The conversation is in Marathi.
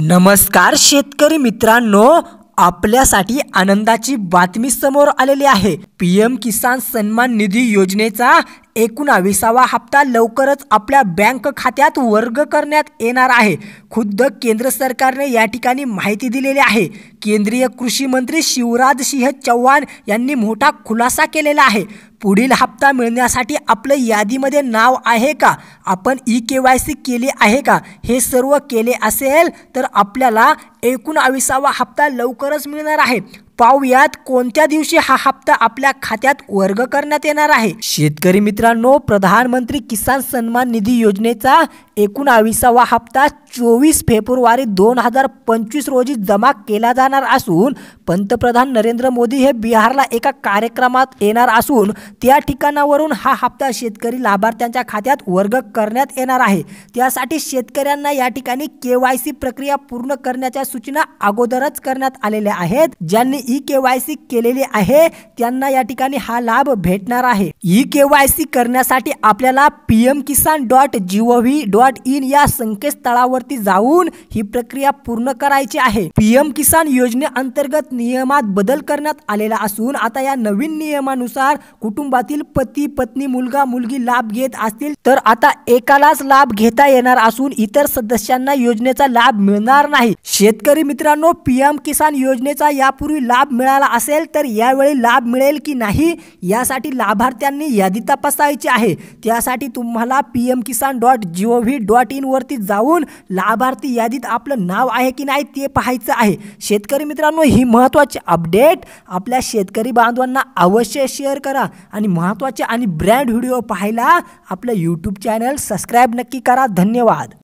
नमस्कार शेतकरी मित्रांनो, आपल्यासाठी आनंदाची बातमी समोर आलेली आहे। पीएम किसान सन्मान निधी योजनेचा 19वा हप्ता लवकरच आपल्या बँक खात्यात वर्ग करण्यात येणार आहे। खुद्द केंद्र सरकारने या ठिकाणी माहिती दिलेली आहे। केंद्रीय कृषी मंत्री शिवराज सिंह चौहान यांनी मोठा खुलासा केलेला आहे। पुढील हप्ता मिळण्यासाठी आपलं यादीमध्ये नाव आहे का, आपण ई-केवायसी केली आहे का, हे सर्व केले असेल तर आपल्याला 19वा हप्ता लवकरच मिळणार आहे। पाहुयात कोणत्या दिवशी हा हप्ता आपल्या खात्यात वर्ग करण्यात येणार आहे। शेतकरी मित्रांनो, प्रधानमंत्री किसान सन्मान निधी योजनेचा 19वा हप्ता 24 फेब्रुवारी 2025 रोजी जमा केला जाणार असून पंतप्रधान नरेंद्र मोदी हे बिहारला एका कार्यक्रमात येणार असून त्या ठिकाणावरून हा हप्ता शेतकरी लाभार्थ्यांच्या खात्यात वर्ग करण्यात येणार आहे। त्यासाठी शेतकऱ्यांना या ठिकाणी केवायसी प्रक्रिया पूर्ण करण्याच्या सूचना अगोदरच करण्यात आलेल्या आहेत। ज्यांनी ई-केवायसी केलेली आहे त्यांना या ठिकाणी हा लाभ भेटणार आहे। ई-केवायसी करण्यासाठी आपल्याला pmkisan.gov.in या संकेतस्थळावरती जाऊन ही प्रक्रिया पूर्ण करायची आहे। पीएम किसान योजनेअंतर्गत नियमात बदल करण्यात आलेला असून आता या नवीन नियमानुसार कुटुंबातील पती पत्नी मुलगा मुलगी लाभ घेत असतील तर आता एकालाच लाभ घेता येणार असून इतर सदस्यांना योजनेचा लाभ मिळणार नाही। शेतकरी मित्रांनो, पीएम किसान योजनेचा यापूर्वी लाभ मिळाला असेल तर यावेळी लाभ मिळेल की नाही यासाठी लाभार्थ्यांनी यादी तपासायची आहे। त्यासाठी तुम्हाला pmkisan.gov.in वरती जाऊन लाभार्थी यादीत आपलं नाव आहे की नाही ते पाहायचं आहे। शेतकरी मित्रांनो, ही महत्त्वाची अपडेट आपल्या शेतकरी बांधवांना अवश्य शेअर करा आणि महत्त्वाचे आणि ब्रँड व्हिडिओ पाहायला आपलं यूट्यूब चॅनल सबस्क्राइब नक्की करा। धन्यवाद।